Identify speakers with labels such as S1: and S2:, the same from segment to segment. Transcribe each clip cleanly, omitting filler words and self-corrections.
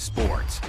S1: sports.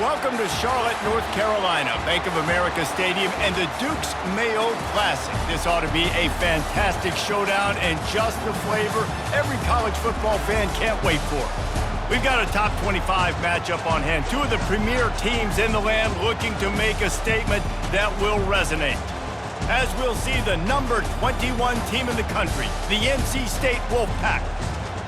S1: Welcome to Charlotte, North Carolina, Bank of America Stadium, and the Duke's Mayo Classic. This ought to be a fantastic showdown and just the flavor every college football fan can't wait for. We've got a top 25 matchup on hand. Two of the premier teams in the land looking to make a statement that will resonate. As we'll see the number 21 team in the country, the NC State Wolfpack,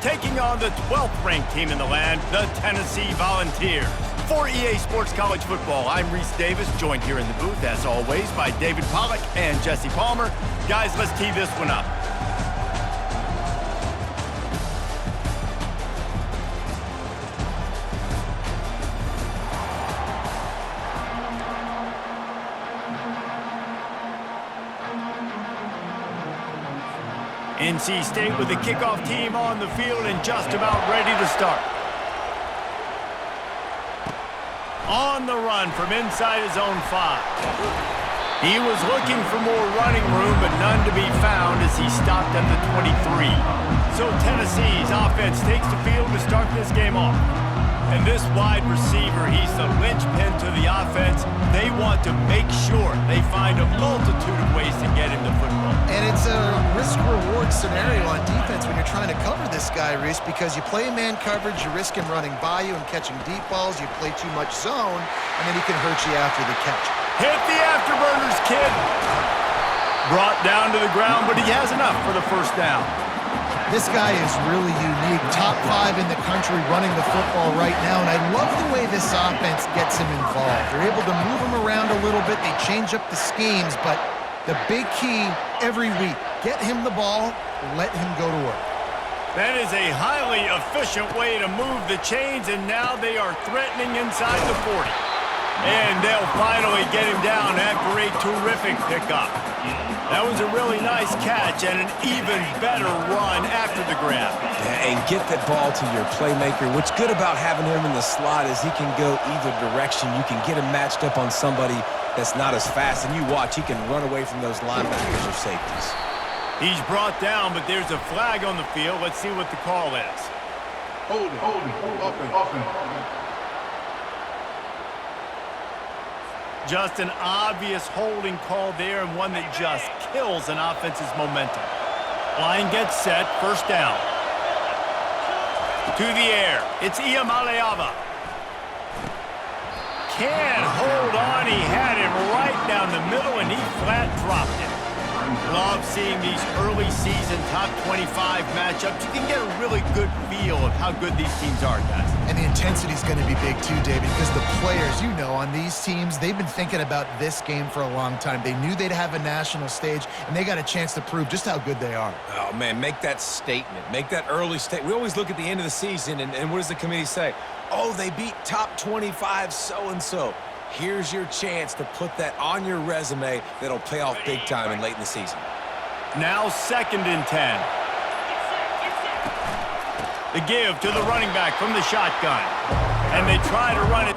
S1: taking on the 12th ranked team in the land, the Tennessee Volunteers. For EA Sports College Football, I'm Reese Davis, joined here in the booth, as always, by David Pollack and Jesse Palmer. Guys, let's tee this one up. NC State with the kickoff team on the field and just about ready to start. On the run from inside his own 5. He was looking for more running room, but none to be found as he stopped at the 23. So Tennessee's offense takes the field to start this game off. And this wide receiver, he's the linchpin to the offense. They want to make sure they find a multitude of ways to get him the football.
S2: And it's a risk-reward scenario on defense when you're trying to cover this guy, Reese, because you play man coverage, you risk him running by you and catching deep balls. You play too much zone, and then he can hurt you after the catch.
S1: Hit the afterburners, kid. Brought down to the ground, but he has enough for the first down.
S2: This guy is really unique. Top 5 in the country running the football right now, and I love the way this offense gets him involved. They're able to move him around a little bit. They change up the schemes, but the big key every week, get him the ball, let him go to work.
S1: That is a highly efficient way to move the chains, and now they are threatening inside the 40. And they'll finally get him down after a terrific pickup. That was a really nice catch and an even better run after the grab.
S3: Yeah, and get that ball to your playmaker. What's good about having him in the slot is he can go either direction. You can get him matched up on somebody that's not as fast, and you watch, he can run away from those linebackers or safeties.
S1: He's brought down, but there's a flag on the field. Let's see what the call is.
S4: Hold it, offense.
S1: Just an obvious holding call there, and one that just kills an offense's momentum. Line gets set, first down. To the air, it's Iamaleava. Can't hold on, he had him right down the middle, and he flat dropped it. Love seeing these early season top 25 matchups. You can get a really good feel of how good these teams are, guys.
S2: And the intensity is going to be big too, David, because the players, you know, on these teams, they've been thinking about this game for a long time. They knew they'd have a national stage, and they got a chance to prove just how good they are.
S3: Oh, man, make that statement. Make that early statement. We always look at the end of the season, and what does the committee say? Oh, they beat top 25 so-and-so. Here's your chance to put that on your resume that'll pay off big time and late in the season.
S1: Now 2nd and 10. The give to the running back from the shotgun. And they try to run it.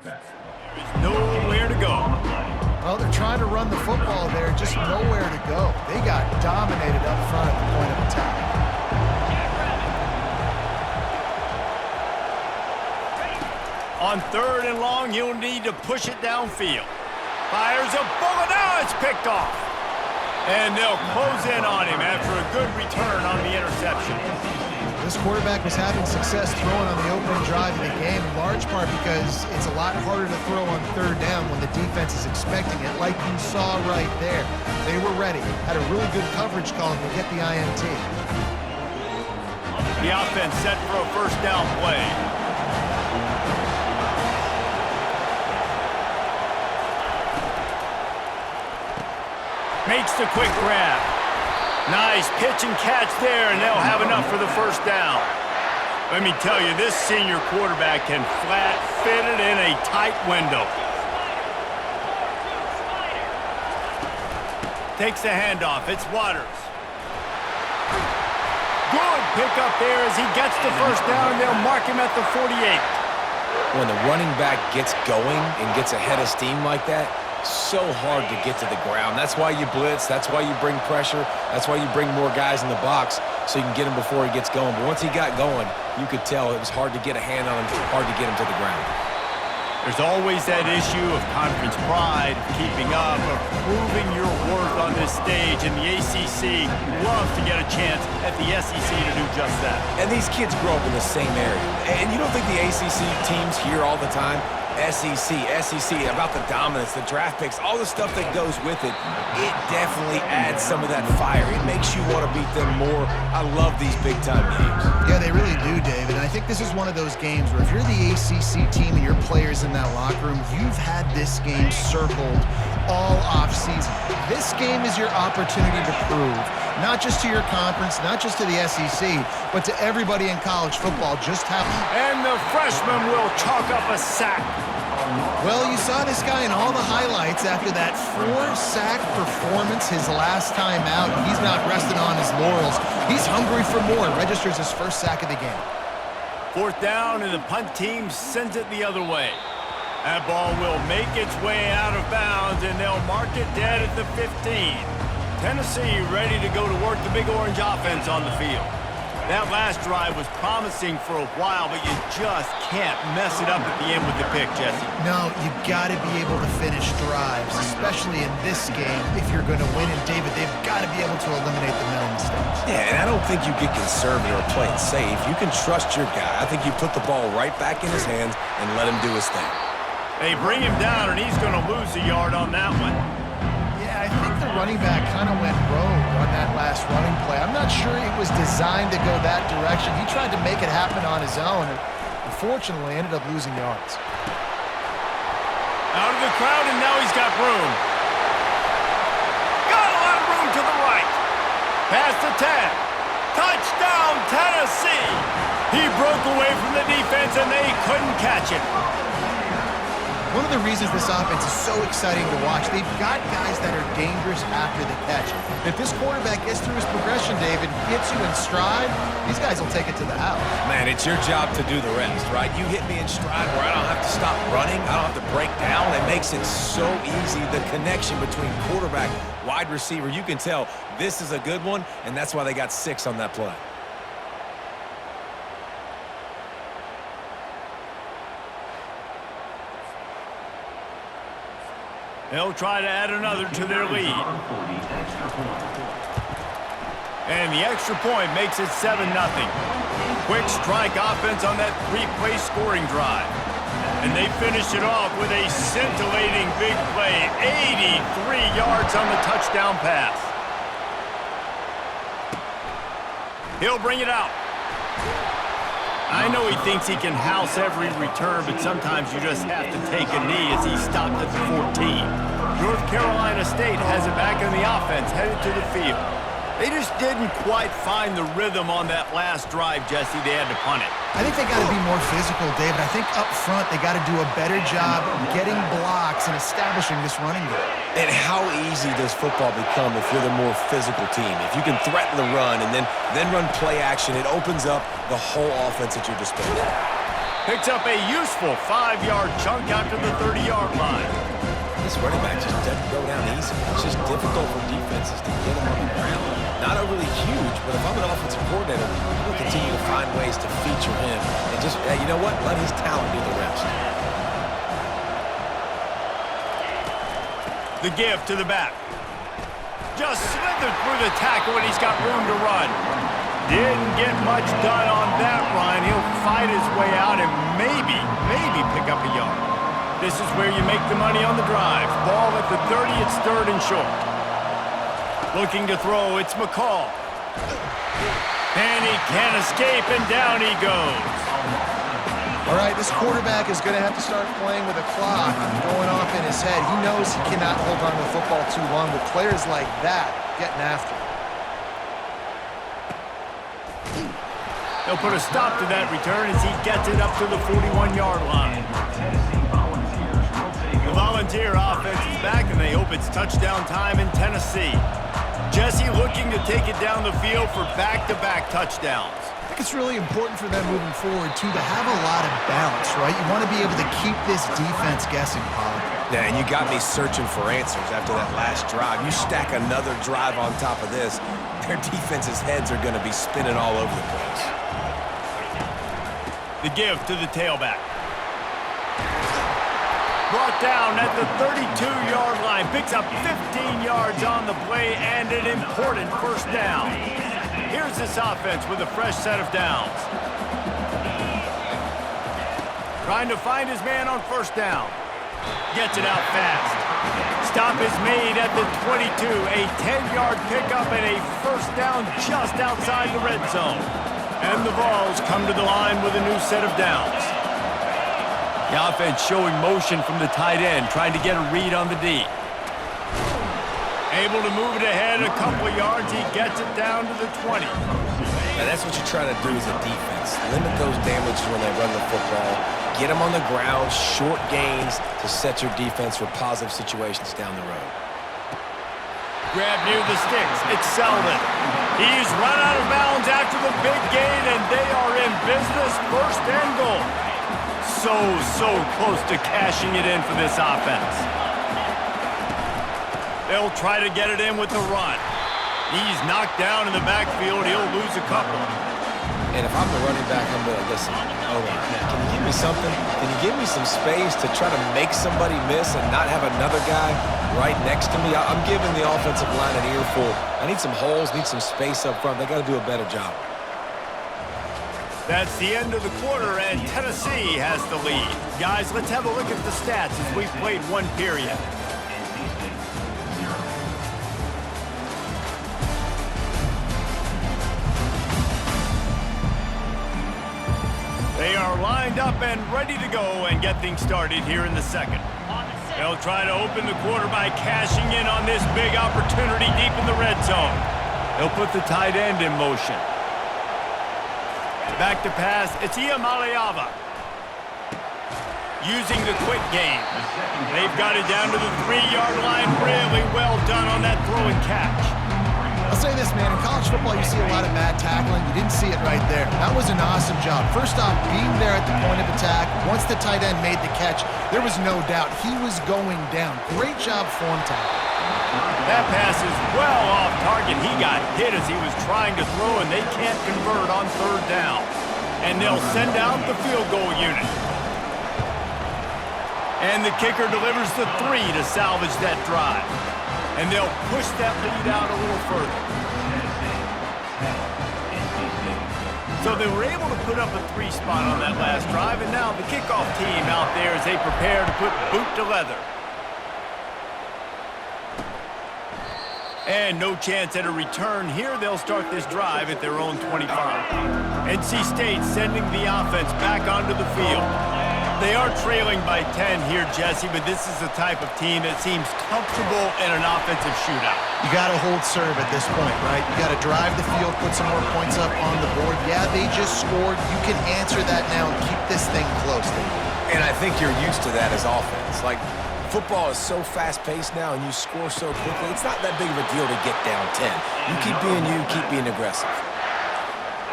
S1: There's nowhere to go.
S2: Well, they're trying to run the football there, just nowhere to go. They got dominated up front at the point of attack.
S1: On 3rd and long, he'll need to push it downfield. Fires a bullet. Now it's picked off. And they'll close in on him after a good return on the interception.
S2: This quarterback was having success throwing on the opening drive of the game, in large part because it's a lot harder to throw on 3rd down when the defense is expecting it, like you saw right there. They were ready, had a really good coverage call to get the INT.
S1: The offense set for a 1st down play. Makes the quick grab. Nice pitch and catch there, and they'll have enough for the 1st down. Let me tell you, this senior quarterback can flat fit it in a tight window. Takes the handoff. It's Waters. Good pickup there as he gets the 1st down, and they'll mark him at the 48.
S3: When the running back gets going and gets ahead of steam like that, so hard to get to the ground. That's why you blitz. That's why you bring pressure. That's why you bring more guys in the box so you can get him before he gets going. But once he got going, you could tell it was hard to get a hand on him, hard to get him to the ground.
S1: There's always that issue of conference pride, of keeping up, of proving your worth on this stage, and the ACC loves to get a chance at the SEC to do just that.
S3: And these kids grow up in the same area. And you don't think the ACC teams hear all the time, SEC, about the dominance, the draft picks, all the stuff that goes with it, it definitely adds some of that fire. It makes you want to beat them more. I love these big-time games.
S2: Yeah, they really do, David. And I think this is one of those games where if you're the ACC team and your players in that locker room, you've had this game circled all offseason. This game is your opportunity to prove, not just to your conference, not just to the SEC, but to everybody in college football just how...
S1: And the freshman will chalk up a sack.
S2: Well, you saw this guy in all the highlights after that 4-sack performance his last time out. He's not resting on his laurels. He's hungry for more. Registers his 1st sack of the game.
S1: 4th down, and the punt team sends it the other way. That ball will make its way out of bounds, and they'll mark it dead at the 15. Tennessee ready to go to work the Big Orange offense on the field. That last drive was promising for a while, but you just can't mess it up at the end with the pick, Jesse.
S2: No, you got to be able to finish drives, especially in this game if you're going to win. And, David, they've got to be able to eliminate the mental mistakes.
S3: Yeah, and I don't think you get conservative or play it safe. You can trust your guy. I think you put the ball right back in his hands and let him do his thing.
S1: They bring him down, and he's going to lose a yard on that one.
S2: I think the running back kind of went rogue on that last running play. I'm not sure it was designed to go that direction. He tried to make it happen on his own, and unfortunately ended up losing yards.
S1: Out of the crowd, and now he's got room. Got a lot of room to the right. Past the 10. Touchdown, Tennessee. He broke away from the defense, and they couldn't catch it.
S2: One of the reasons this offense is so exciting to watch, they've got guys that are dangerous after the catch. If this quarterback gets through his progression, David, gets you in stride, these guys will take it to the house.
S3: Man, it's your job to do the rest, right? You hit me in stride where I don't have to stop running. I don't have to break down. It makes it so easy. The connection between quarterback, wide receiver, you can tell this is a good one, and that's why they got 6 on that play.
S1: They'll try to add another to their lead. And the extra point makes it 7-0. Quick strike offense on that 3-play scoring drive. And they finish it off with a scintillating big play. 83 yards on the touchdown pass. He'll bring it out. I know he thinks he can house every return, but sometimes you just have to take a knee as he stopped at the 14. North Carolina State has it back in the offense, headed to the field. They just didn't quite find the rhythm on that last drive, Jesse. They had to punt it.
S2: I think they got to be more physical, David. I think up front they got to do a better job getting blocks and establishing this running game.
S3: And how easy does football become if you're the more physical team? If you can threaten the run and then run play action, it opens up the whole offense at your disposal.
S1: Picks up a useful 5-yard chunk out to the 30-yard line.
S3: This running back just doesn't go down easy. It's just difficult for defenses to get him on the ground. Not overly huge, but if I'm an offensive coordinator, I'm going to continue to find ways to feature him. And just, you know what? Let his talent do the rest.
S1: The give to the back. Just slithered through the tackle and he's got room to run. Didn't get much done on that run. He'll fight his way out and maybe pick up a yard. This is where you make the money on the drive. Ball at the 30, it's 3rd and short. Looking to throw, it's McCall. And he can't escape, and down he goes.
S2: All right, this quarterback is going to have to start playing with a clock going off in his head. He knows he cannot hold on to the football too long, with players like that getting after him.
S1: They'll put a stop to that return as he gets it up to the 41-yard line. The Volunteer offense is back, and they hope it's touchdown time in Tennessee. Jesse looking to take it down the field for back-to-back touchdowns.
S2: I think it's really important for them moving forward, too, to have a lot of balance, right? You want to be able to keep this defense guessing, Pollard.
S3: Yeah, and you got me searching for answers after that last drive. You stack another drive on top of this, their defense's heads are going to be spinning all over the place.
S1: The give to the tailback. Brought down at the 32-yard line. Picks up 15 yards on the play and an important first down. Here's this offense with a fresh set of downs. Trying to find his man on first down. Gets it out fast. Stop is made at the 22. A 10-yard pickup and a first down just outside the red zone. And the Vols come to the line with a new set of downs. The offense showing motion from the tight end, trying to get a read on the D. Able to move it ahead a couple of yards. He gets it down to the 20.
S3: Now that's what you try to do as a defense. Limit those damages when they run the football. Get them on the ground, short gains to set your defense for positive situations down the road.
S1: Grab near the sticks. It's Selden. He's run out of bounds after the big gain, and they are in business. 1st and goal. So close to cashing it in for this offense. They'll try to get it in with the run. He's knocked down in the backfield. He'll lose a couple.
S3: And if I'm the running back, I'm going to listen. Hold on. Can you give me something? Can you give me some space to try to make somebody miss and not have another guy right next to me? I'm giving the offensive line an earful. I need some holes, need some space up front. They got to do a better job.
S1: That's the end of the quarter, and Tennessee has the lead. Guys, let's have a look at the stats as we've played one period. They are lined up and ready to go and get things started here in the second. They'll try to open the quarter by cashing in on this big opportunity deep in the red zone. They'll put the tight end in motion. Back to pass, it's Iamaleava. Using the quick game. They've got it down to the 3-yard line. Really well done on that throw and catch.
S2: I'll say this, man. In college football, you see a lot of bad tackling. You didn't see it right there. That was an awesome job. First off, being there at the point of attack. Once the tight end made the catch, there was no doubt he was going down. Great job form tackle.
S1: That pass is well off target. He got hit as he was trying to throw, and they can't convert on 3rd down. And they'll send out the field goal unit. And the kicker delivers the 3 to salvage that drive. And they'll push that lead out a little further. So they were able to put up a 3 spot on that last drive, and now the kickoff team out there as they prepare to put boot to leather. And no chance at a return here. They'll start this drive at their own 25. NC State sending the offense back onto the field. They are trailing by 10 here, Jesse, but this is the type of team that seems comfortable in an offensive shootout.
S2: You got to hold serve at this point, right? You got to drive the field, put some more points up on the board. Yeah, they just scored. You can answer that now and keep this thing close.
S3: And I think you're used to that as offense. Like, football is so fast-paced now and you score so quickly, it's not that big of a deal to get down 10. You keep being you, keep being aggressive.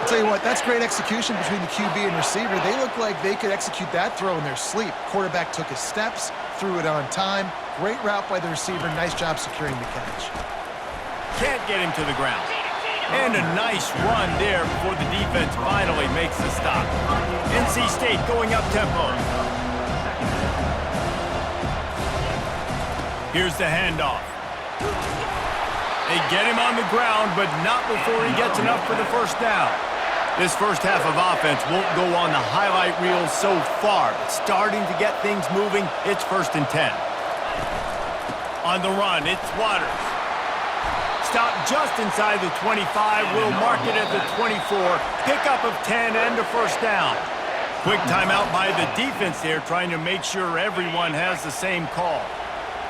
S2: Tell you what, that's great execution between the QB and receiver. They look like they could execute that throw in their sleep. Quarterback took his steps, threw it on time. Great route by the receiver. Nice job securing the catch.
S1: Can't get him to the ground. And a nice run there before the defense finally makes the stop. NC State going up tempo. Here's the handoff. They get him on the ground, but not before he gets enough for the first down. This first half of offense won't go on the highlight reel so far, but starting to get things moving, it's 1st and 10. On the run, it's Waters. Stop just inside the 25, will mark it at the 24, pickup of 10 and a first down. Quick timeout by the defense there, trying to make sure everyone has the same call.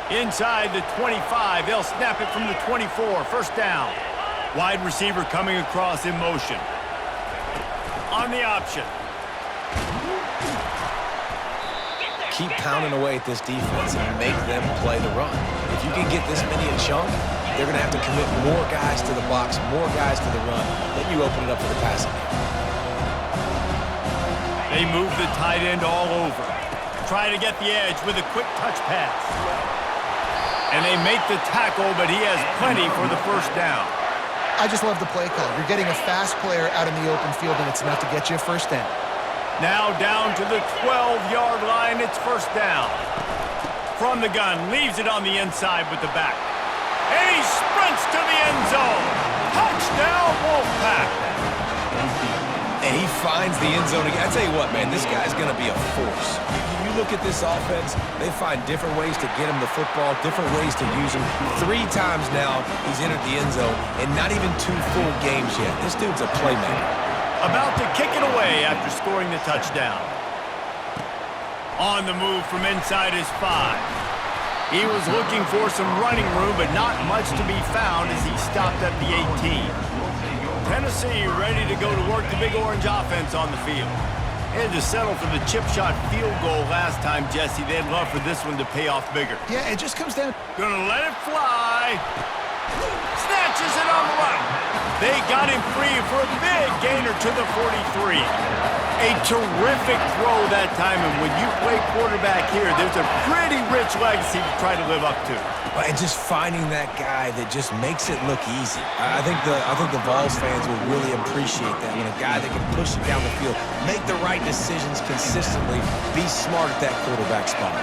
S1: Inside the 25, they'll snap it from the 24, first down. Wide receiver coming across in motion. On the option.
S3: Keep pounding away at this defense and make them play the run. If you can get this many a chunk, they're going to have to commit more guys to the box, more guys to the run. Then you open it up for the passing game.
S1: They move the tight end all over. Try to get the edge with a quick touch pass. And they make the tackle, but he has plenty for the first down.
S2: I just love the play call. You're getting a fast player out in the open field, and it's enough to get you a first down.
S1: Now down to the 12-yard line, it's first down. From the gun, leaves it on the inside with the back. And he sprints to the end zone. Touchdown, Wolfpack.
S3: And he finds the end zone again. I tell you what, man, this guy's going to be a force. You look at this offense, they find different ways to get him the football, different ways to use him. 3 times now he's entered the end zone, and not even 2 full games yet. This dude's a playmaker.
S1: About to kick it away after scoring the touchdown. On the move from inside his 5. He was looking for some running room, but not much to be found as he stopped at the 18. Tennessee ready to go to work the Big Orange offense on the field. Had to settle for the chip shot field goal last time, Jesse. They'd love for this one to pay off bigger.
S2: Yeah, it just comes down.
S1: Gonna let it fly. Snatches it on the run. They got him free for a big gainer to the 43. A terrific throw that time, and when you play quarterback here, there's a pretty rich legacy to try to live up to.
S3: And just finding that guy that just makes it look easy. I think the Vols fans will really appreciate that when a guy that can push it down the field, make the right decisions consistently, be smart at that quarterback spot.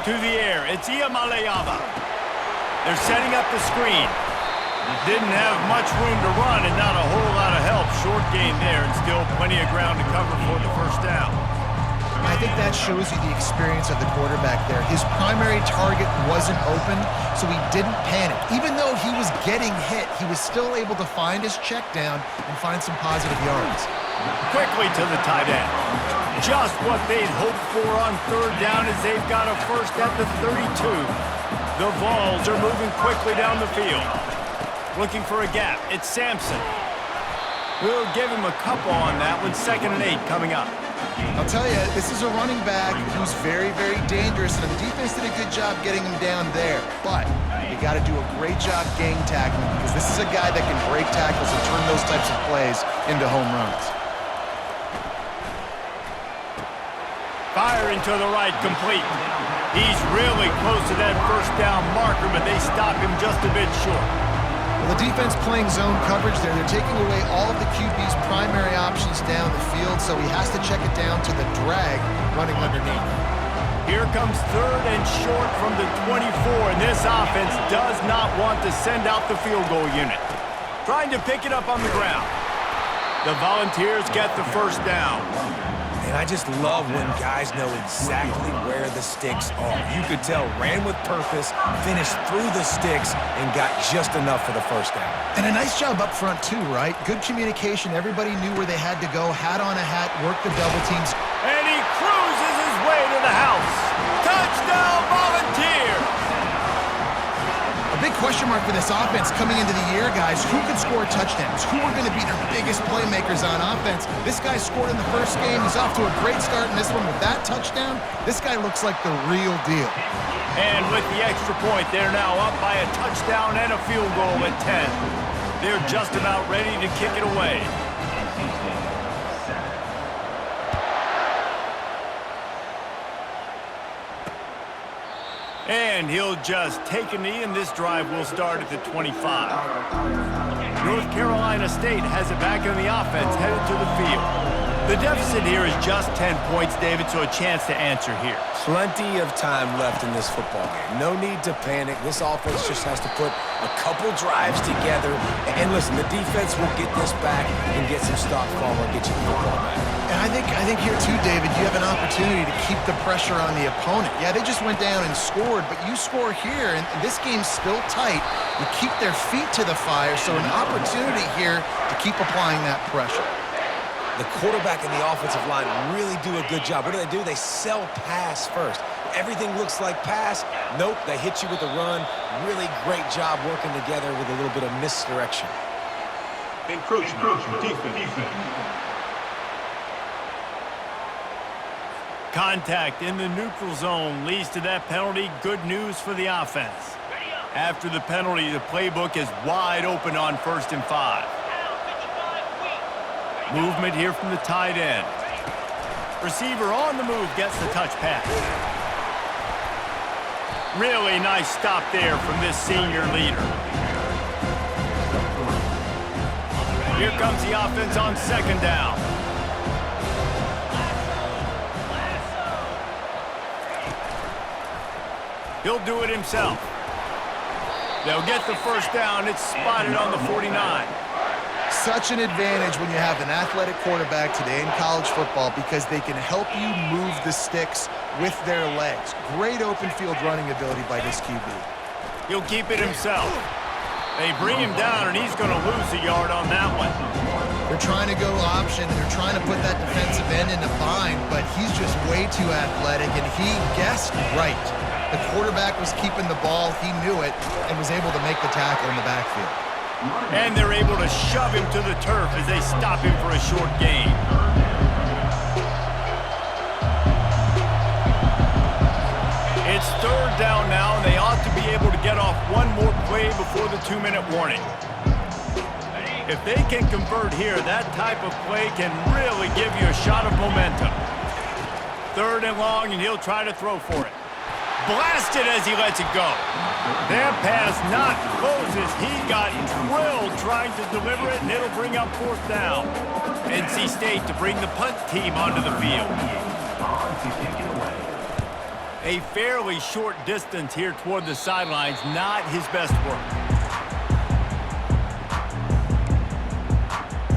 S1: To the air, it's Iamaleava. They're setting up the screen. Didn't have much room to run and not a whole lot of help. Short gain there and still plenty of ground to cover for the first down.
S2: I think that shows you the experience of the quarterback there. His primary target wasn't open, so he didn't panic. Even though he was getting hit, he was still able to find his check down and find some positive yards.
S1: Quickly to the tight end. Just what they'd hoped for on third down as they've got a first at the 32. The Vols are moving quickly down the field. Looking for a gap. It's Sampson. We'll give him a couple on that one. 2nd and 8 coming up.
S2: I'll tell you, this is a running back who's very, very dangerous, and the defense did a good job getting him down there. But you got to do a great job gang tackling because this is a guy that can break tackles and turn those types of plays into home runs.
S1: Firing to the right, complete. He's really close to that first down marker, but they stop him just a bit short.
S2: Well, the defense playing zone coverage there. They're taking away all of the QB's primary options down the field, so he has to check it down to the drag running underneath.
S1: Here comes 3rd and short from the 24, and this offense does not want to send out the field goal unit. Trying to pick it up on the ground. The Volunteers get the first down.
S3: And I just love when guys know exactly where the sticks are. You could tell, ran with purpose, finished through the sticks, and got just enough for the first down.
S2: And a nice job up front, too, right? Good communication. Everybody knew where they had to go. Hat on a hat, work the double teams.
S1: And he cruises his way to the house. Touchdown, Volunteers!
S2: A big question mark for this offense coming into the year, guys. Who could score touchdowns? Who are going to be their biggest playmakers on offense? This guy scored in the first game. He's off to a great start in this one with that touchdown. This guy looks like the real deal.
S1: And with the extra point, they're now up by a touchdown and a field goal at 10. They're just about ready to kick it away. And he'll just take a knee, and this drive will start at the 25. North Carolina State has it back in the offense, headed to the field. The deficit here is just 10 points, David, so a chance to answer here.
S3: Plenty of time left in this football game. No need to panic. This offense just has to put a couple drives together. And listen, the defense will get this back and get some stop form and get you the football back.
S2: And I think here too, David, you have an opportunity to keep the pressure on the opponent. Yeah, they just went down and scored, but you score here, and this game's still tight. You keep their feet to the fire, so an opportunity here to keep applying that pressure.
S3: The quarterback and the offensive line really do a good job. What do? They sell pass first. Everything looks like pass. Nope, they hit you with a run. Really great job working together with a little bit of misdirection.
S4: Encroachment. Defense.
S1: Contact in the neutral zone leads to that penalty. Good news for the offense. After the penalty, the playbook is wide open on 1st and 5. Movement here from the tight end. Receiver on the move gets the touch pass. Really nice stop there from this senior leader. Here comes the offense on 2nd down. He'll do it himself. They'll get the 1st down. It's spotted on the 49.
S2: Such an advantage when you have an athletic quarterback today in college football because they can help you move the sticks with their legs. Great open field running ability by this QB.
S1: He'll keep it himself. They bring him down, and he's going to lose a yard on that one.
S2: They're trying to go option. They're trying to put that defensive end in a bind, but he's just way too athletic, and he guessed right. The quarterback was keeping the ball. He knew it and was able to make the tackle in the backfield.
S1: And they're able to shove him to the turf as they stop him for a short gain. It's 3rd down now, and they ought to be able to get off one more play before the 2-minute warning. If they can convert here, that type of play can really give you a shot of momentum. 3rd and long, and he'll try to throw for it. Blasted as he lets it go. That pass not closes. He got drilled trying to deliver it, and it'll bring up 4th down. NC State to bring the punt team onto the field. A fairly short distance here toward the sidelines, not his best work.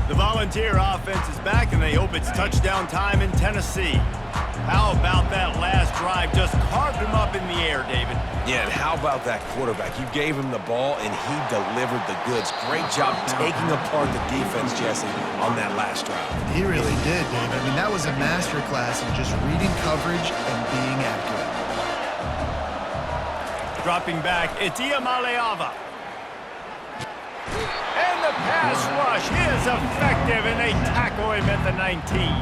S1: The Volunteer offense is back, and they hope it's touchdown time in Tennessee. How about that last drive? Just carved him up in the air, David.
S3: Yeah, and how about that quarterback? You gave him the ball, and he delivered the goods. Great job taking apart the defense, Jesse, on that last drive.
S2: He really did, David. I mean, that was a masterclass in just reading coverage and being accurate.
S1: Dropping back, it's Iamaleava. And the pass rush is effective, and they tackle him at the 19.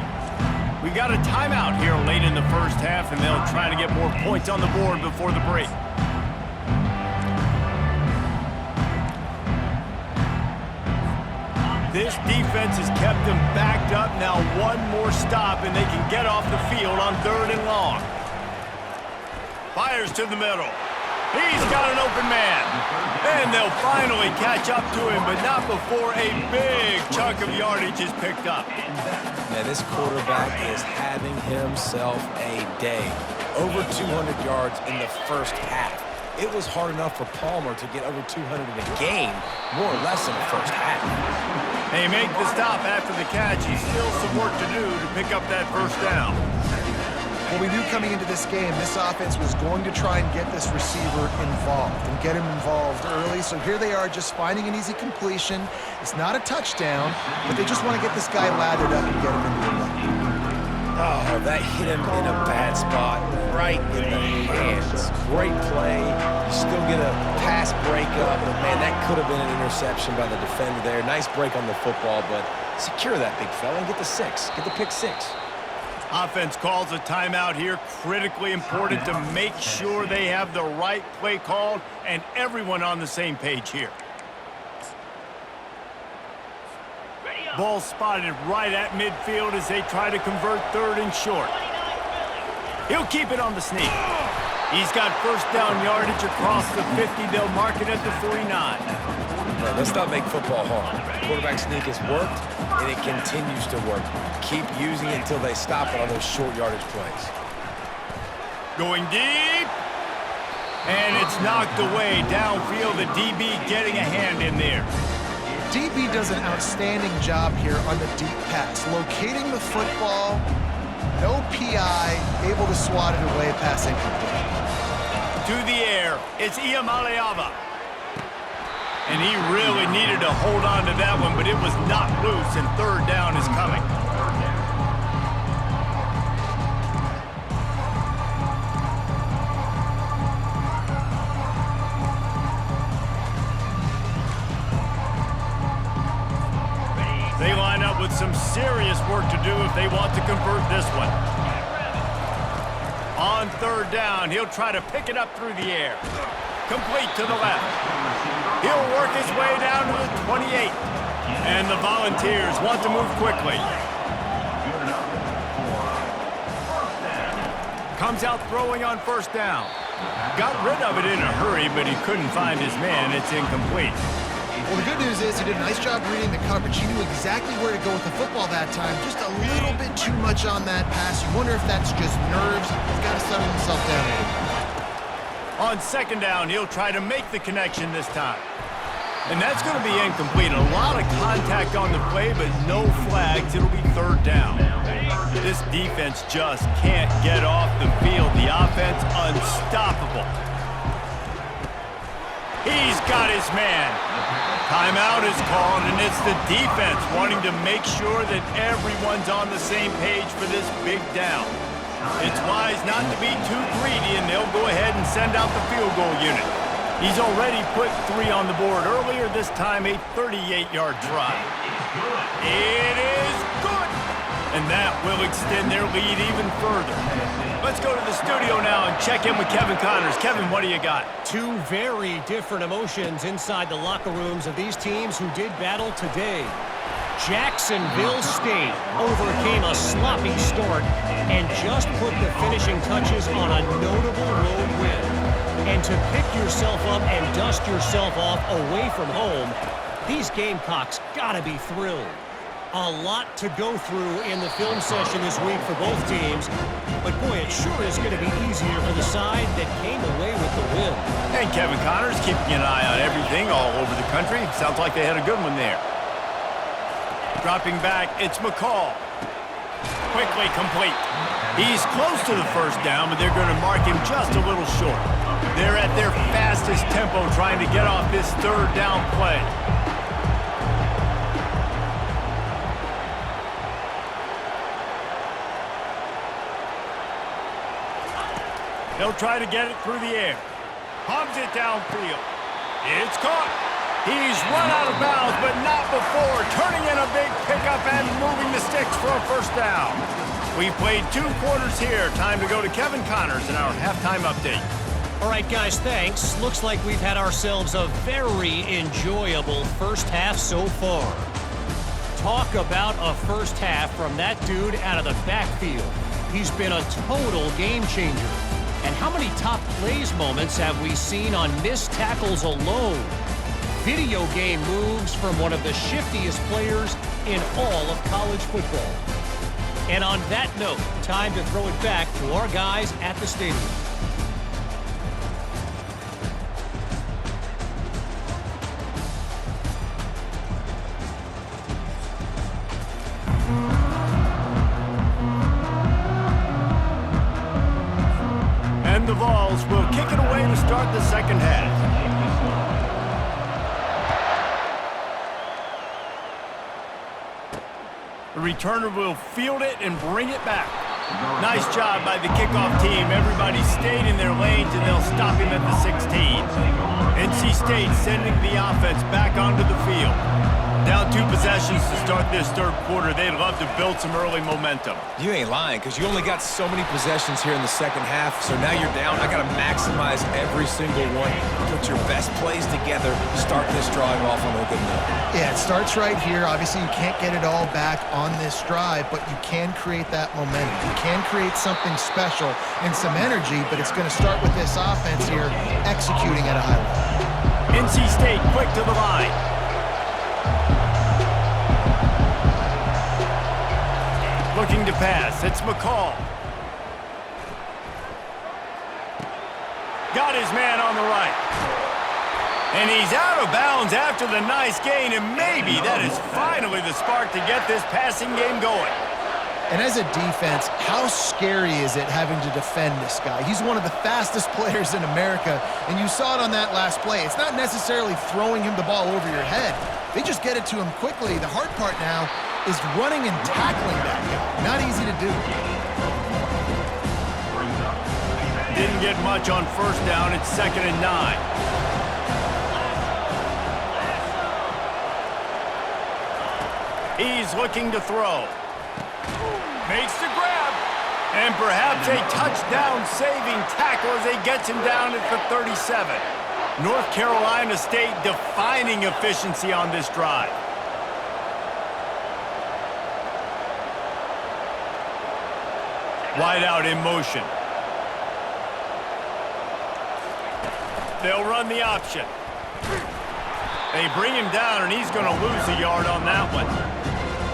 S1: We got a timeout here late in the 1st half, and they'll try to get more points on the board before the break. This defense has kept them backed up. Now one more stop, and they can get off the field on 3rd and long. Fires to the middle. He's got an open man. And they'll finally catch up to him, but not before a big chunk of yardage is picked up.
S3: Man, this quarterback is having himself a day. Over 200 yards in the 1st half. It was hard enough for Palmer to get over 200 in a game, more or less in the 1st half.
S1: They make the stop after the catch. He's still some work to do to pick up that 1st down.
S2: Well, we knew coming into this game, this offense was going to try and get this receiver involved and get him involved early. So here they are just finding an easy completion. It's not a touchdown, but they just want to get this guy lathered up and get him into the run.
S3: Oh, that hit him in a bad spot, right in the hands. Great play. You still get a pass breakup, but man, that could have been an interception by the defender there. Nice break on the football, but secure that big fella and get the 6. Get the pick 6.
S1: Offense calls a timeout here. Critically important to make sure they have the right play called and everyone on the same page here. Ball spotted right at midfield as they try to convert third and short. He'll keep it on the sneak. He's got first down yardage across the 50. They'll mark it at the 49.
S3: Man, let's not make football hard. The quarterback sneak has worked, and it continues to work. Keep using it until they stop it on those short yardage plays.
S1: Going deep. And it's knocked away downfield. The DB getting a hand in there.
S2: DB does an outstanding job here on the deep pass, locating the football, no PI, able to swat it away, pass incomplete.
S1: To the air, it's Iamaleava. And he really needed to hold on to that one, but it was knocked loose, and third down is coming. They line up with some serious work to do if they want to convert this one. On third down, he'll try to pick it up through the air. Complete to the left. He'll work his way down to the 28. And the Volunteers want to move quickly. Comes out throwing on first down. Got rid of it in a hurry, but he couldn't find his man. It's incomplete.
S2: Well, the good news is he did a nice job reading the coverage. He knew exactly where to go with the football that time. Just a little bit too much on that pass. You wonder if that's just nerves. He's got to settle himself down a little bit.
S1: On second down, he'll try to make the connection this time. And that's going to be incomplete. A lot of contact on the play, but no flags. It'll be third down. This defense just can't get off the field. The offense unstoppable. He's got his man. Timeout is called, and it's the defense wanting to make sure that everyone's on the same page for this big down. It's wise not to be too greedy, and they'll go ahead and send out the field goal unit. He's already put 3 on the board earlier, this time a 38-yard try. It is good! And that will extend their lead even further. Let's go to the studio now and check in with Kevin Connors. Kevin, what do you got?
S5: Two very different emotions inside the locker rooms of these teams who did battle today. Jacksonville State overcame a sloppy start and just put the finishing touches on a notable road win. And to pick yourself up and dust yourself off away from home, these Gamecocks gotta be thrilled. A lot to go through in the film session this week for both teams, but boy, it sure is going to be easier for the side that came away with the win.
S1: And Kevin Connors keeping an eye on everything all over the country. Sounds like they had a good one there. Dropping back, it's McCall. Quickly complete. He's close to the first down, but they're going to mark him just a little short. They're at their fastest tempo trying to get off this third down play. They'll try to get it through the air. Hums it downfield. It's caught. He's run out of bounds, but not before turning in a big pickup and moving the sticks for a first down. We've played 2 quarters here. Time to go to Kevin Connors in our halftime update.
S5: All right, guys, thanks. Looks like we've had ourselves a very enjoyable first half so far. Talk about a first half from that dude out of the backfield. He's been a total game changer. And how many top plays moments have we seen on missed tackles alone? Video game moves from one of the shiftiest players in all of college football. And on that note, time to throw it back to our guys at the stadium.
S1: And the Vols will kick it away to start the second half. The returner will field it and bring it back. Nice job by the kickoff team. Everybody stayed in their lanes, and they'll stop him at the 16. NC State sending the offense back onto the field. Down 2 possessions to start this third quarter. They'd love to build some early momentum.
S3: You ain't lying, because you only got so many possessions here in the second half, so now you're down. I got to maximize every single one. Put your best plays together. Start this drive off on a good note.
S2: Yeah, it starts right here. Obviously, you can't get it all back on this drive, but you can create that momentum. You can create something special and some energy, but it's going to start with this offense here executing at a high level.
S1: NC State quick to the line. Looking to pass. It's McCall. Got his man on the right. And he's out of bounds after the nice gain, and maybe that is finally the spark to get this passing game going.
S2: And as a defense, how scary is it having to defend this guy? He's one of the fastest players in America, and you saw it on that last play. It's not necessarily throwing him the ball over your head. They just get it to him quickly. The hard part now is running and tackling that guy. Not easy to do.
S1: Didn't get much on first down. It's 2nd and 9. He's looking to throw. Makes the grab. And perhaps a touchdown-saving tackle as he gets him down at the 37. North Carolina State defining efficiency on this drive. Wide out in motion. They'll run the option. They bring him down, and he's going to lose a yard on that one.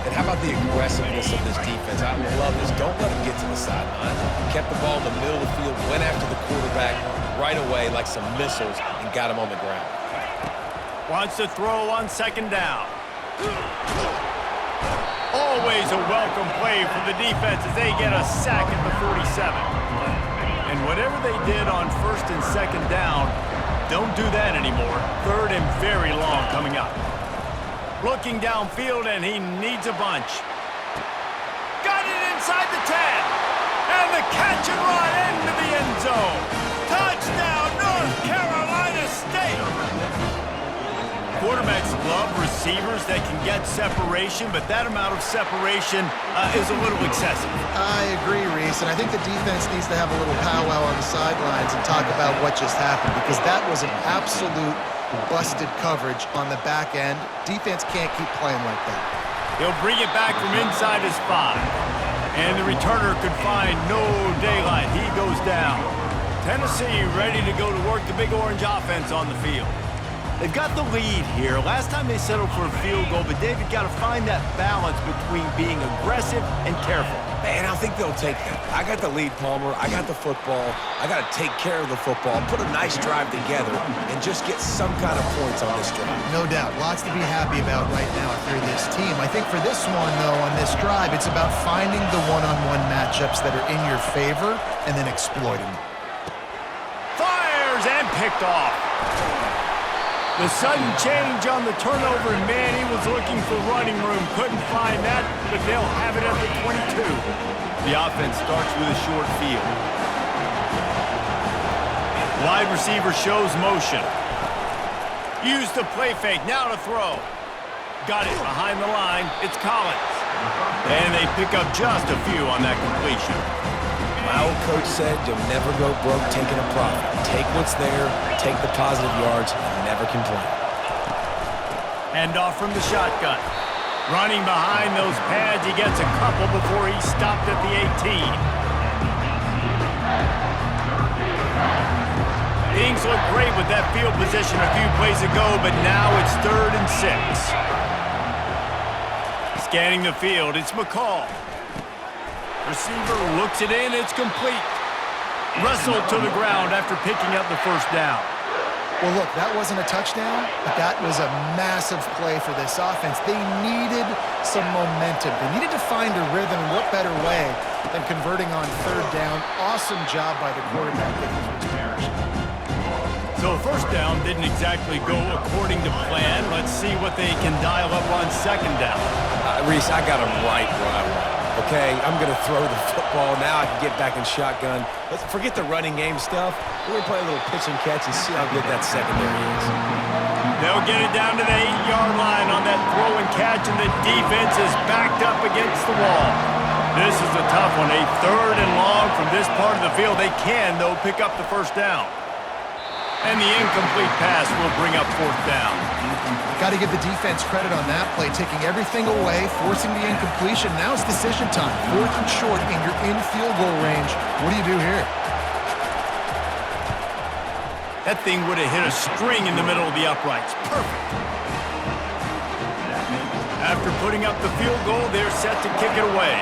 S3: And how about the aggressiveness of this defense? I love this. Don't let him get to the sideline. Kept the ball in the middle of the field, went after the quarterback right away like some missiles, and got him on the ground.
S1: Wants to throw on 2nd down. Always a welcome play for the defense as they get a sack at the 47. And whatever they did on 1st and 2nd down, don't do that anymore. 3rd and very long coming up. Looking downfield, and he needs a bunch. Got it inside the 10. And the catch and run into the end zone. Touchdown, North Carolina State. Quarterbacks love receivers that can get separation, but that amount of separation is a little excessive.
S2: I agree, Reese, and I think the defense needs to have a little powwow on the sidelines and talk about what just happened, because that was an absolute busted coverage on the back end. Defense can't keep playing like that.
S1: He'll bring it back from inside his 5. And the returner could find no daylight. He goes down. Tennessee ready to go to work the Big Orange offense on the field. They've got the lead here. Last time they settled for a field goal, but David got to find that balance between being aggressive and careful.
S3: Man, I think they'll take that. I got the lead, Palmer. I got the football. I got to take care of the football, put a nice drive together, and just get some kind of points on this drive.
S2: No doubt. Lots to be happy about right now if you're this team. I think for this one, though, on this drive, it's about finding the one-on-one matchups that are in your favor and then exploiting them.
S1: Fires and picked off. The sudden change on the turnover, and man, he was looking for running room. Couldn't find that, but they'll have it at the 22. The offense starts with a short field. Wide receiver shows motion. Used the play fake, now to throw. Got it behind the line. It's Collins. And they pick up just a few on that completion.
S3: My old coach said you'll never go broke taking a profit. Take what's there, take the positive yards, and never complain.
S1: Hand off from the shotgun. Running behind those pads, he gets a couple before he stopped at the 18. Things look great with that field position a few plays ago, but now it's 3rd and 6. Scanning the field, it's McCall. Receiver looks it in, it's complete. Wrestled to the ground after picking up the first down.
S2: Well, look, that wasn't a touchdown, but that was a massive play for this offense. They needed some momentum. They needed to find a rhythm, and what better way than converting on 3rd down. Awesome job by the quarterback getting to his parachute.
S1: So first down didn't exactly go according to plan. Let's see what they can dial up on 2nd down.
S3: Reese, I got them right where I want them. Okay, I'm going to throw the football. Now I can get back in shotgun. Let's forget the running game stuff. We're going to play a little pitch and catch and see how good that secondary is.
S1: They'll get it down to the 8-yard line on that throw and catch, and the defense is backed up against the wall. This is a tough one. A 3rd and long from this part of the field. They can, though, pick up the first down. And the incomplete pass will bring up 4th down.
S2: Got to give the defense credit on that play, taking everything away, forcing the incompletion. Now it's decision time. 4th and short, and you're in field goal range. What do you do here?
S1: That thing would have hit a string in the middle of the uprights. Perfect. After putting up the field goal, they're set to kick it away.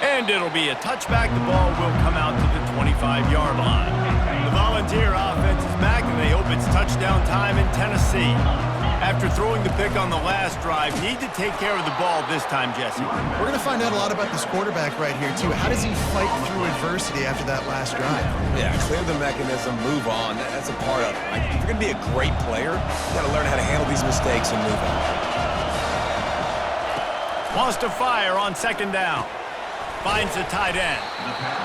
S1: And it'll be a touchback. The ball will come out to the 25-yard line. The Volunteer offense is back, and they hope it's touchdown time in Tennessee. After throwing the pick on the last drive, need to take care of the ball this time, Jesse.
S2: We're going to find out a lot about this quarterback right here, too. How does he fight through adversity after that last drive?
S3: Yeah, clear the mechanism, move on. That's a part of it. Right? If you're going to be a great player, you got to learn how to handle these mistakes and move on.
S1: Wants to fire on 2nd down. Finds the tight end.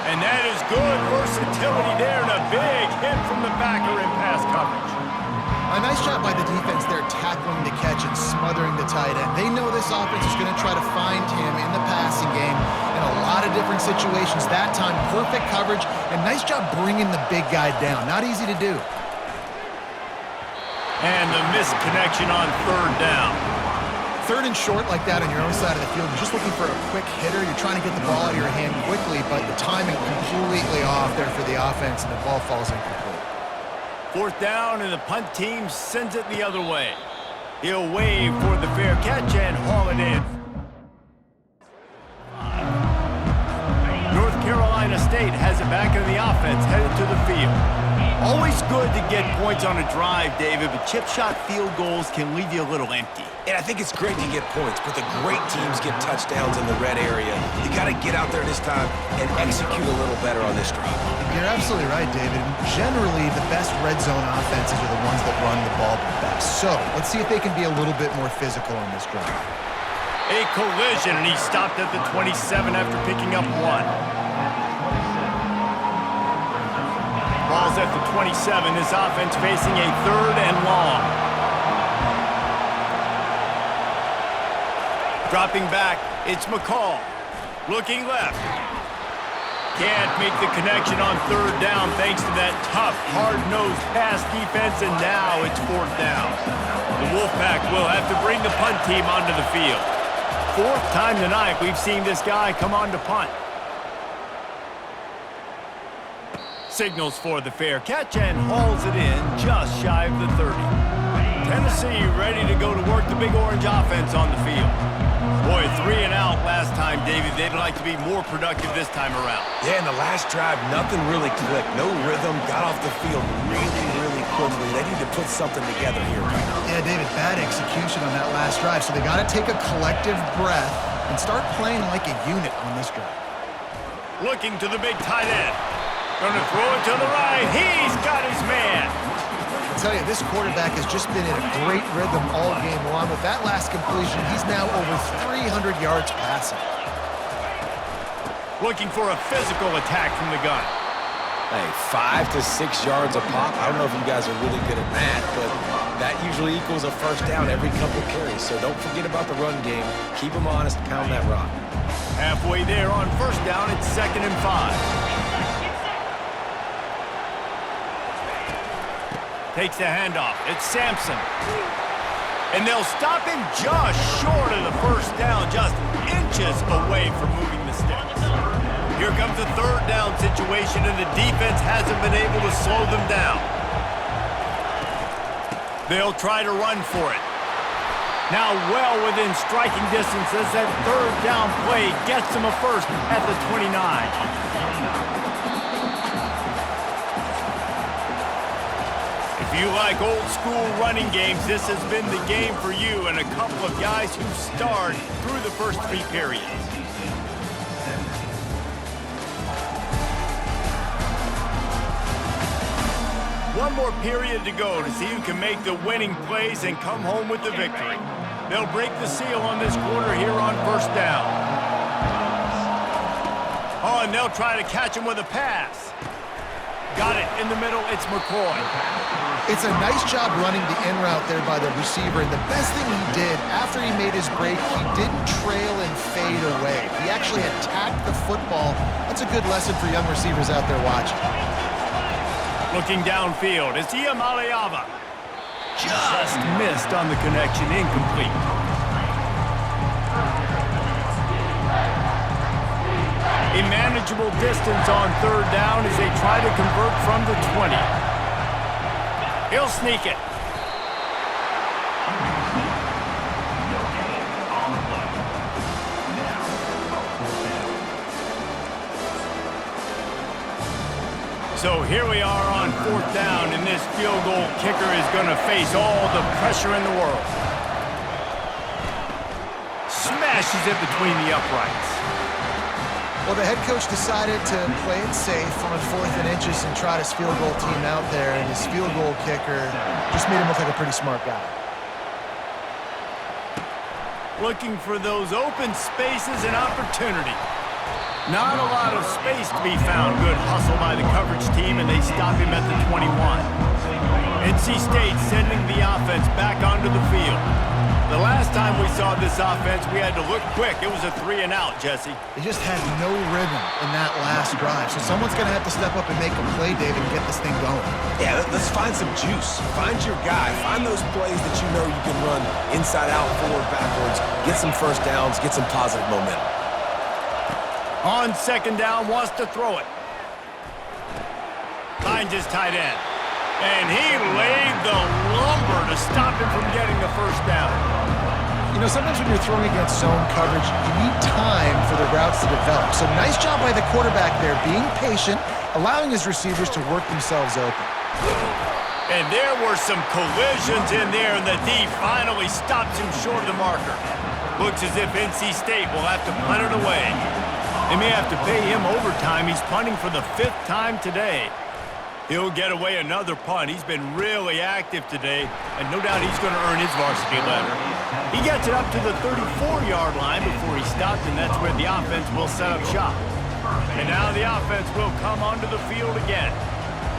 S1: And that is good versatility there, and a big hit from the backer in pass coverage.
S2: A nice job by the defense there, tackling the catch and smothering the tight end. They know this offense is going to try to find him in the passing game in a lot of different situations. That time, perfect coverage, and nice job bringing the big guy down. Not easy to do.
S1: And the missed connection on 3rd down.
S2: 3rd and short like that on your own side of the field, you're just looking for a quick hitter. You're trying to get the ball out of your hand quickly, but the timing completely off there for the offense, and the ball falls incomplete.
S1: 4th down, and the punt team sends it the other way. He'll wave for the fair catch and haul it in. North Carolina State has it back in the offense, headed to the field. Always good to get points on a drive, David, but chip shot field goals can leave you a little empty.
S3: And I think it's great to get points, but the great teams get touchdowns in the red area. You got to get out there this time and execute a little better on this drive.
S2: You're absolutely right, David. Generally, the best red zone offenses are the ones that run the ball the best. So let's see if they can be a little bit more physical on this drive.
S1: A collision, and he stopped at the 27 after picking up 1. Ball's at the 27. This offense facing a 3rd and long. Dropping back, it's McCall. Looking left. Can't make the connection on 3rd down thanks to that tough, hard-nosed pass defense, and now it's 4th down. The Wolfpack will have to bring the punt team onto the field. 4th time tonight we've seen this guy come on to punt. Signals for the fair catch and hauls it in just shy of the 30. Tennessee ready to go to work the Big Orange offense on the field. Boy, 3 and out last time, David. They'd like to be more productive this time around.
S3: Yeah, in the last drive, nothing really clicked. No rhythm, got off the field really quickly. They need to put something together here.
S2: Yeah, David, bad execution on that last drive, so they got to take a collective breath and start playing like a unit on this drive.
S1: Looking to the big tight end. Going to throw it to the right. He's got his man.
S2: I tell you, this quarterback has just been in a great rhythm all game long. With that last completion, he's now over 300 yards passing.
S1: Looking for a physical attack from the gun.
S3: Hey, 5 to 6 yards a pop. I don't know if you guys are really good at that, but that usually equals a first down every couple carries. So don't forget about the run game. Keep them honest, pound that rock.
S1: Halfway there on 1st down, it's 2nd and 5. Takes the handoff. It's Sampson. And they'll stop him just short of the 1st down, just inches away from moving the sticks. Here comes the 3rd down situation, and the defense hasn't been able to slow them down. They'll try to run for it. Now well within striking distance as that 3rd down play gets them a first at the 29. If you like old-school running games, this has been the game for you and a couple of guys who starred through the first 3 periods. One more period to go to see who can make the winning plays and come home with the victory. They'll break the seal on this quarter here on first down. Oh, and they'll try to catch him with a pass. Got it in the middle. It's McCoy.
S2: It's a nice job running the in route there by the receiver, and the best thing he did after he made his break, he didn't trail and fade away. He actually attacked the football. That's a good lesson for young receivers out there watching.
S1: Looking downfield, it's Iamaleava. Just missed on the connection, incomplete. A manageable distance on third down as they try to convert from the 20. He'll sneak it. So here we are on fourth down, and this field goal kicker is going to face all the pressure in the world. Smashes it between the uprights.
S2: Well, the head coach decided to play it safe on 4th and inches and trot his field goal team out there, and his field goal kicker just made him look like a pretty smart guy.
S1: Looking for those open spaces and opportunity. Not a lot of space to be found. Good hustle by the coverage team, and they stop him at the 21. NC State sending the offense back onto the field. The last time we saw this offense, we had to look quick. It was a 3-and-out, Jesse.
S2: They just had no rhythm in that last drive, so someone's going to have to step up and make a play, David, and get this thing going.
S3: Yeah, let's find some juice. Find your guy. Find those plays that you know you can run inside out, forward, backwards. Get some first downs. Get some positive momentum.
S1: On second down, wants to throw it. Finds his tight end. And he laid the lumber to stop him from getting the first down.
S2: You know, sometimes when you're throwing against zone coverage, you need time for the routes to develop. So nice job by the quarterback there, being patient, allowing his receivers to work themselves open.
S1: And there were some collisions in there, and the D finally stops him short of the marker. Looks as if NC State will have to punt it away. They may have to pay him overtime. He's punting for the 5th time today. He'll get away another punt. He's been really active today, and no doubt he's going to earn his varsity letter. He gets it up to the 34-yard line before he stopped, and that's where the offense will set up shop. And now the offense will come onto the field again.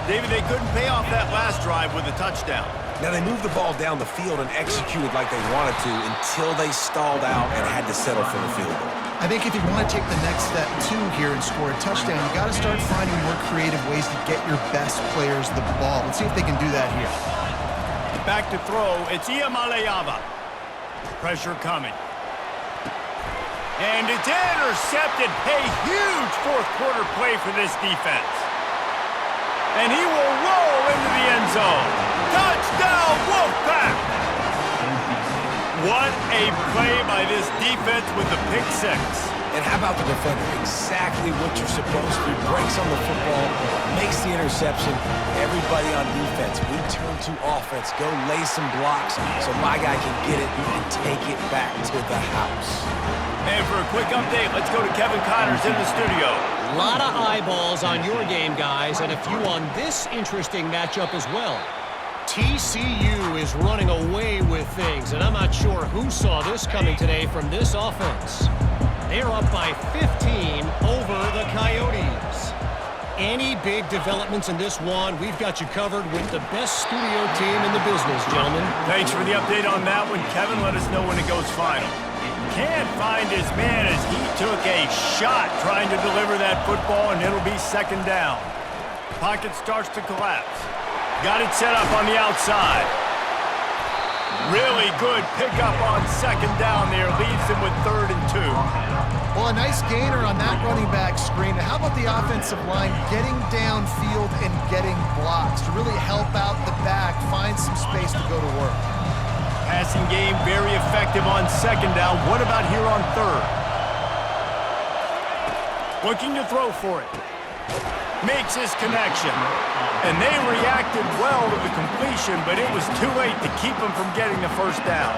S1: David, they couldn't pay off that last drive with a touchdown.
S3: Now, they moved the ball down the field and executed like they wanted to until they stalled out and had to settle for the field goal.
S2: I think if you want to take the next step, too, here and score a touchdown, you got to start finding more creative ways to get your best players the ball. Let's see if they can do that here.
S1: Back to throw. It's Iamaleava. Pressure coming. And it's intercepted. A huge fourth-quarter play for this defense. And he will roll into the end zone. Touchdown, Wolfpack! What a play by this defense with the pick six.
S3: And how about the defender? Exactly what you're supposed to do. Breaks on the football, makes the interception. Everybody on defense, we turn to offense. Go lay some blocks so my guy can get it and take it back to the house.
S1: And for a quick update, let's go to Kevin Connors in the studio.
S5: A lot of eyeballs on your game, guys, and a few on this interesting matchup as well. TCU is running away with things, and I'm not sure who saw this coming today from this offense. They're up by 15 over the Coyotes. Any big developments in this one, we've got you covered with the best studio team in the business, gentlemen.
S1: Thanks for the update on that one, Kevin. Let us know when it goes final. Can't find his man as he took a shot trying to deliver that football, and it'll be second down. Pocket starts to collapse. Got it set up on the outside. Really good pickup on second down there. Leaves him with 3rd and 2.
S2: Well, a nice gainer on that running back screen. How about the offensive line getting downfield and getting blocks to really help out the back, find some space to go to work?
S1: Passing game very effective on second down. What about here on 3rd? Looking to throw for it. Makes his connection. And they reacted well to the completion, but it was too late to keep him from getting the first down.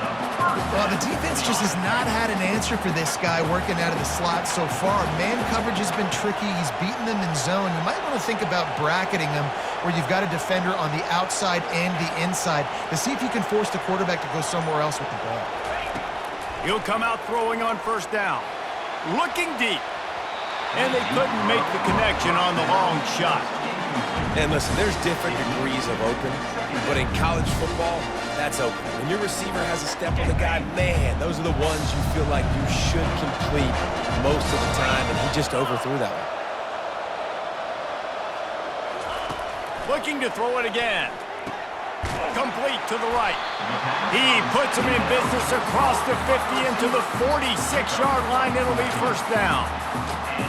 S2: Well, the defense just has not had an answer for this guy working out of the slot so far. Man coverage has been tricky. He's beaten them in zone. You might want to think about bracketing them where you've got a defender on the outside and the inside to see if you can force the quarterback to go somewhere else with the ball.
S1: He'll come out throwing on first down. Looking deep. And they couldn't make the connection on the long shot.
S3: And listen, there's different degrees of open, but in college football, that's open. When your receiver has a step on the guy, man, those are the ones you feel like you should complete most of the time, and he just overthrew that one.
S1: Looking to throw it again. Complete to the right. He puts him in business across the 50 into the 46-yard line. It'll be first down.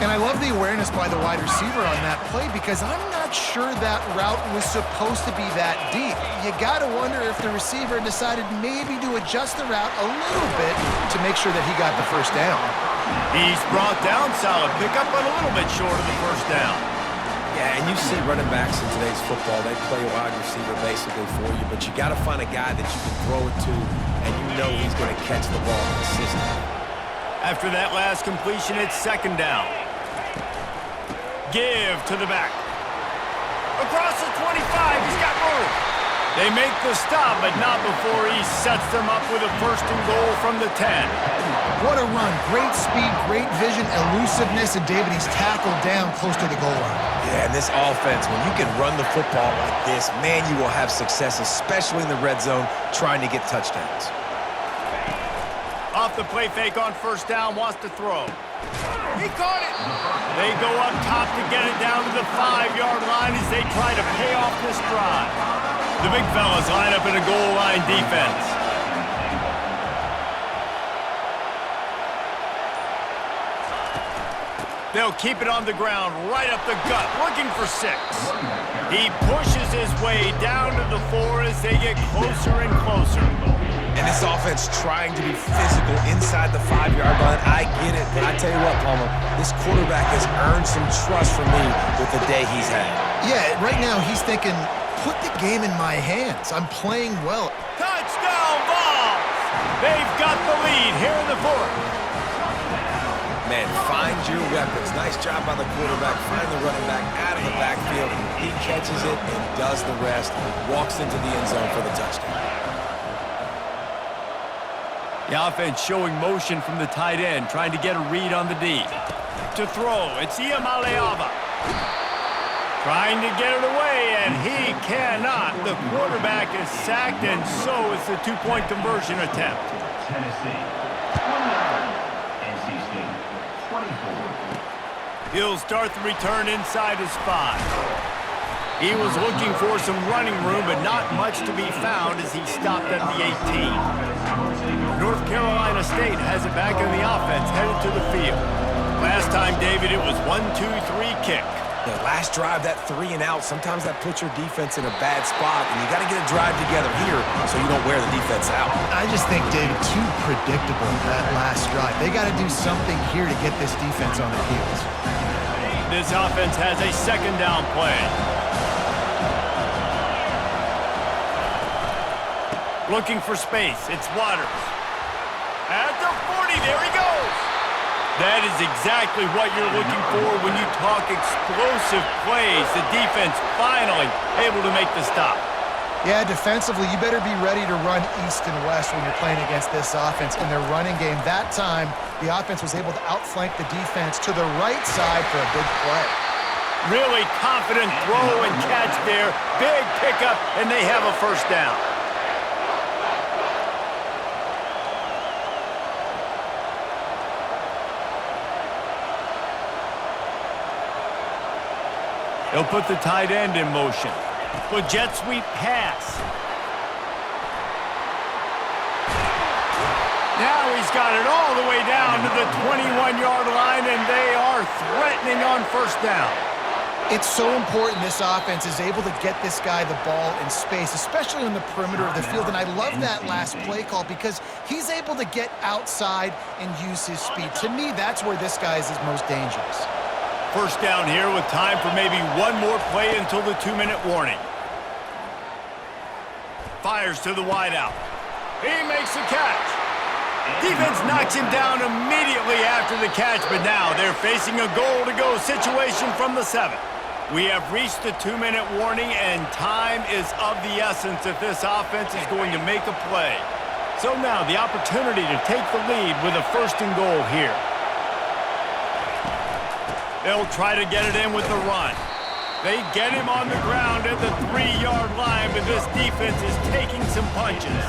S2: And I love the awareness by the wide receiver on that play because I'm not sure that route was supposed to be that deep. You got to wonder if the receiver decided maybe to adjust the route a little bit to make sure that he got the first down.
S1: He's brought down, solid pickup, but a little bit short of the first down.
S3: Yeah, and you see running backs in today's football, they play a wide receiver basically for you, but you got to find a guy that you can throw it to, and you know he's going to catch the ball consistently.
S1: After that last completion, it's second down. Give to the back. Across the 25, he's got room. They make the stop, but not before he sets them up with a first and goal from the 10.
S2: What a run. Great speed, great vision, elusiveness, and David, he's tackled down close to the goal line.
S3: Yeah, and this offense, when you can run the football like this, man, you will have success, especially in the red zone, trying to get touchdowns.
S1: Off the play fake on first down, wants to throw. He caught it. They go up top to get it down to the 5-yard line as they try to pay off this drive. The big fellas line up in a goal line defense. They'll keep it on the ground, right up the gut, looking for 6. He pushes his way down to the 4 as they get closer and closer.
S3: And this offense trying to be physical inside the 5-yard line. I get it, but I tell you what, Palmer, this quarterback has earned some trust from me with the day he's had.
S2: Yeah, right now he's thinking, put the game in my hands. I'm playing well.
S1: Touchdown, Vols! They've got the lead here in the 4th.
S3: Man, find your weapons. Nice job by the quarterback. Find the running back out of the backfield. He catches it and does the rest. Walks into the end zone for the touchdown.
S1: The offense showing motion from the tight end, trying to get a read on the D. To throw, it's Iamaleava. Trying to get it away, and he cannot. The quarterback is sacked, and so is the 2-point conversion attempt.
S6: Tennessee, 29. NC State, 24.
S1: He'll start the return inside his 5. He was looking for some running room, but not much to be found as he stopped at the 18. North Carolina State has it back in the offense, headed to the field. Last time, David, it was 1-2-3 kick.
S3: The last drive, that 3 and out, sometimes that puts your defense in a bad spot, and you got to get a drive together here so you don't wear the defense out.
S2: I just think, David, too predictable that last drive. They got to do something here to get this defense on their heels.
S1: This offense has a second down play. Looking for space, it's Waters. At the 40, there he goes. That is exactly what you're looking for when you talk explosive plays. The defense finally able to make the stop.
S2: Yeah, defensively, you better be ready to run east and west when you're playing against this offense in their running game. That time, the offense was able to outflank the defense to the right side for a big play.
S1: Really confident throw and catch there. Big pickup, and they have a first down. They'll put the tight end in motion. With jet sweep pass. Now he's got it all the way down to the 21-yard line, and they are threatening on first down.
S2: It's so important this offense is able to get this guy the ball in space, especially on the perimeter of the field. And I love that last play call because he's able to get outside and use his speed. To me, that's where this guy is his most dangerous.
S1: First down here with time for maybe one more play until the 2-minute warning. Fires to the wideout. He makes the catch. Defense knocks him down immediately after the catch, but now they're facing a goal-to-go situation from the 7. We have reached the 2-minute warning, and time is of the essence if this offense is going to make a play. So now the opportunity to take the lead with a 1st and goal here. They'll try to get it in with the run. They get him on the ground at the 3-yard line, but this defense is taking some punches.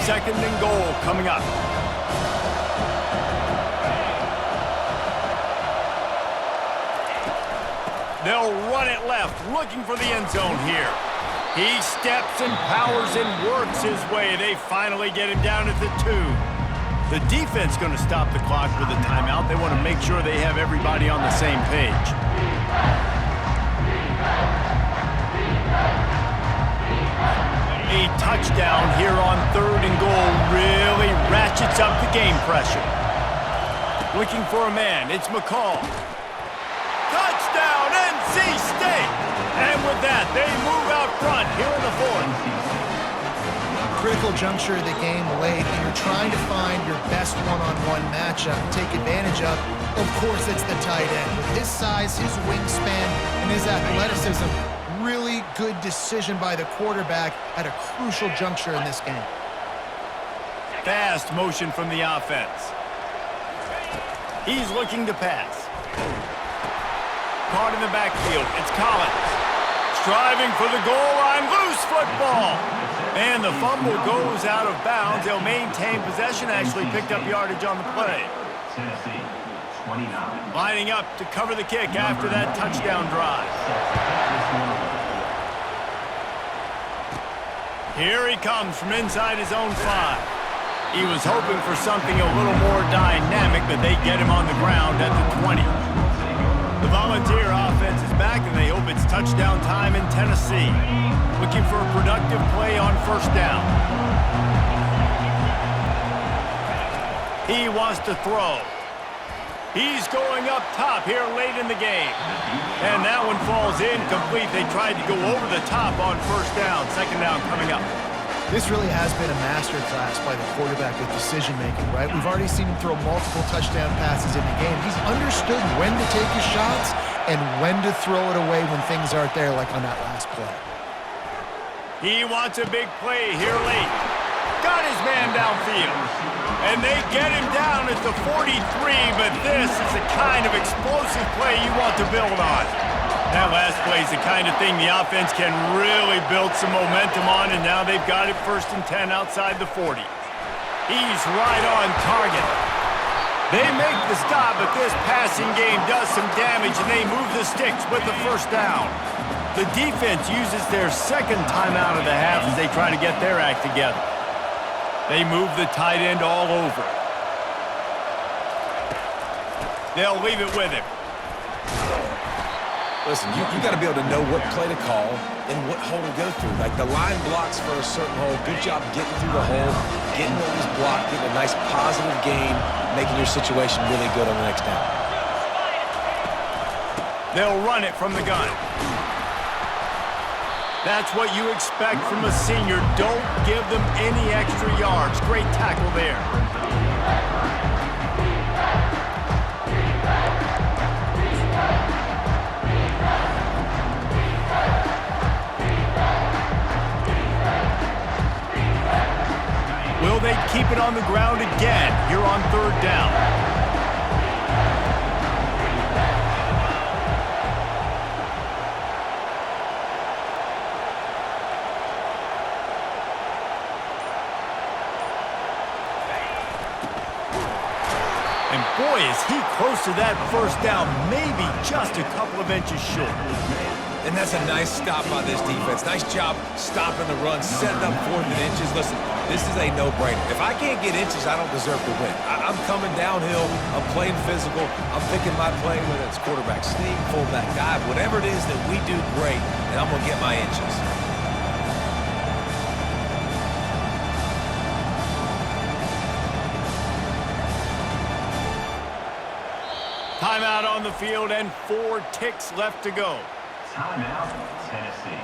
S1: Second and goal coming up. They'll run it left, looking for the end zone here. He steps and powers and works his way. They finally get him down at the 2. The defense going to stop the clock with a timeout. They want to make sure they have everybody on the same page. A touchdown here on 3rd and goal really ratchets up the game pressure. Looking for a man, it's McCall. Touchdown, NC State! And with that, they move out front here in the 4th.
S2: Critical juncture of the game late, and you're trying to find your best one-on-one matchup to take advantage of. Of course, it's the tight end. With his size, his wingspan, and his athleticism, really good decision by the quarterback at a crucial juncture in this game.
S1: Fast motion from the offense. He's looking to pass. Caught in the backfield. It's Collins. Striving for the goal line. Loose football. And the fumble goes out of bounds. They'll maintain possession. Actually picked up yardage on the play.
S6: Tennessee, 29.
S1: Lining up to cover the kick after that touchdown drive. Here he comes from inside his own 5. He was hoping for something a little more dynamic, but they get him on the ground at the 20. The Volunteer offense is back, and they hope it's touchdown time in Tennessee. Looking for a productive play on 1st down. He wants to throw. He's going up top here late in the game. And that one falls incomplete. They tried to go over the top on 1st down. 2nd down coming up.
S2: This really has been a masterclass by the quarterback with decision-making, right? We've already seen him throw multiple touchdown passes in the game. He's understood when to take his shots and when to throw it away when things aren't there, like on that last play.
S1: He wants a big play here late. Got his man downfield. And they get him down at the 43, but this is the kind of explosive play you want to build on. That last play is the kind of thing the offense can really build some momentum on, and now they've got it 1st and 10 outside the 40. He's right on target. They make the stop, but this passing game does some damage, and they move the sticks with the 1st down. The defense uses their 2nd timeout of the half as they try to get their act together. They move the tight end all over. They'll leave it with him.
S3: Listen, you got to be able to know what play to call and what hole to go through. Like the line blocks for a certain hole. Good job getting through the hole, getting what was blocked, getting a nice positive gain, making your situation really good on the next down.
S1: They'll run it from the gun. That's what you expect from a senior. Don't give them any extra yards. Great tackle there. Will they keep it on the ground again here on 3rd down? And boy, is he close to that 1st down, maybe just a couple of inches short.
S3: And that's a nice stop by this defense. Nice job stopping the run, setting up 4th and inches. Listen, this is a no-brainer. If I can't get inches, I don't deserve to win. I'm coming downhill. I'm playing physical. I'm picking my play, whether it's quarterback sneak, fullback dive, whatever it is that we do great, and I'm going to get my inches.
S1: timeout on the field and 4 ticks left to go.
S6: Timeout, Tennessee.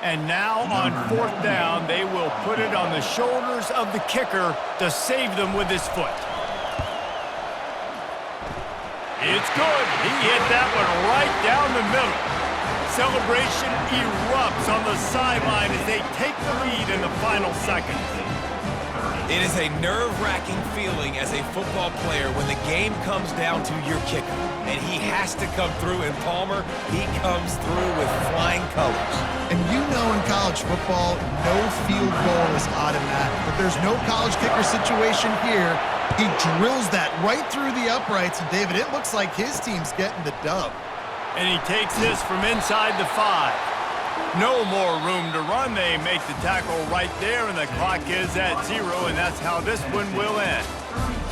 S1: And now on 4th down, they will put it on the shoulders of the kicker to save them with his foot. It's good. He hit that one right down the middle. Celebration erupts on the sideline as they take the lead in the final seconds.
S3: It is a nerve-wracking feeling as a football player when the game comes down to your kicker. And he has to come through, and Palmer, he comes through with flying colors.
S2: And you know in college football, no field goal is automatic. But there's no college kicker situation here. He drills that right through the uprights. And, David, it looks like his team's getting the dub.
S1: And he takes this from inside the 5. No more room to run. They make the tackle right there, and the clock is at 0, and that's how this one will end.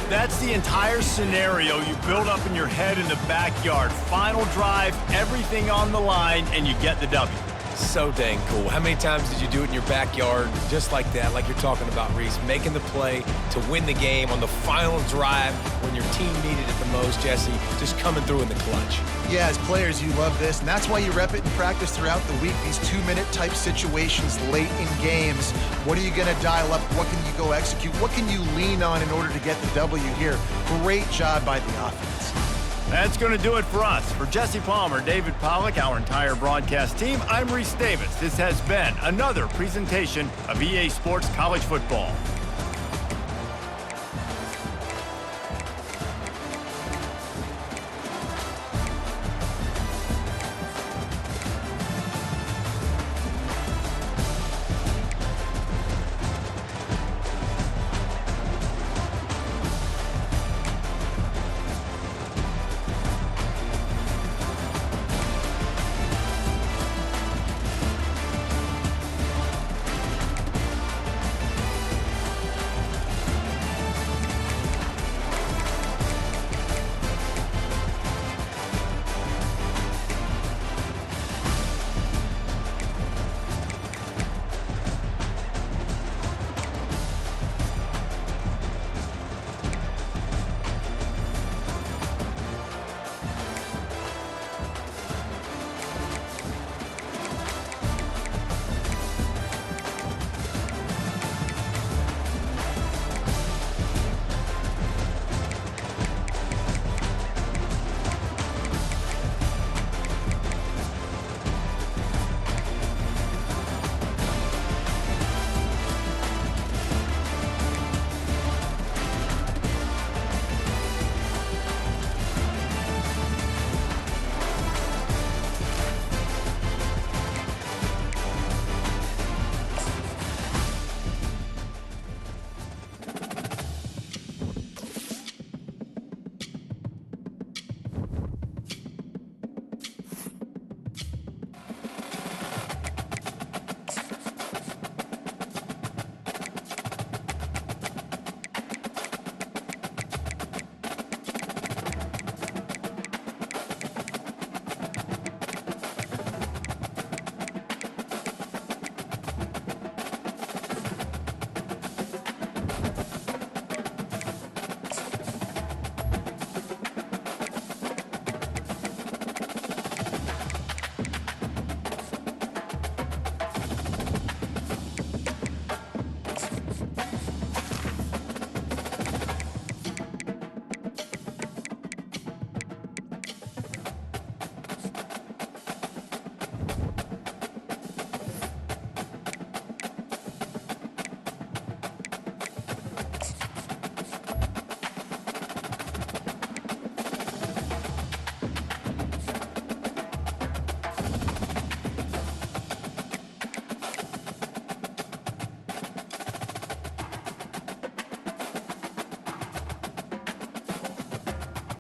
S1: That's the entire scenario you build up in your head in the backyard. Final drive, everything on the line, and you get the W.
S3: So dang cool. How many times did you do it in your backyard just like that, like you're talking about, Reese, making the play to win the game on the final drive when your team needed it the most, Jesse, just coming through in the clutch.
S2: Yeah, as players, you love this, and that's why you rep it in practice throughout the week, these 2-minute type situations late in games. What are you going to dial up? What can you go execute? What can you lean on in order to get the W here? Great job by the offense.
S1: That's going to do it for us. For Jesse Palmer, David Pollack, our entire broadcast team, I'm Reese Davis. This has been another presentation of EA Sports College Football.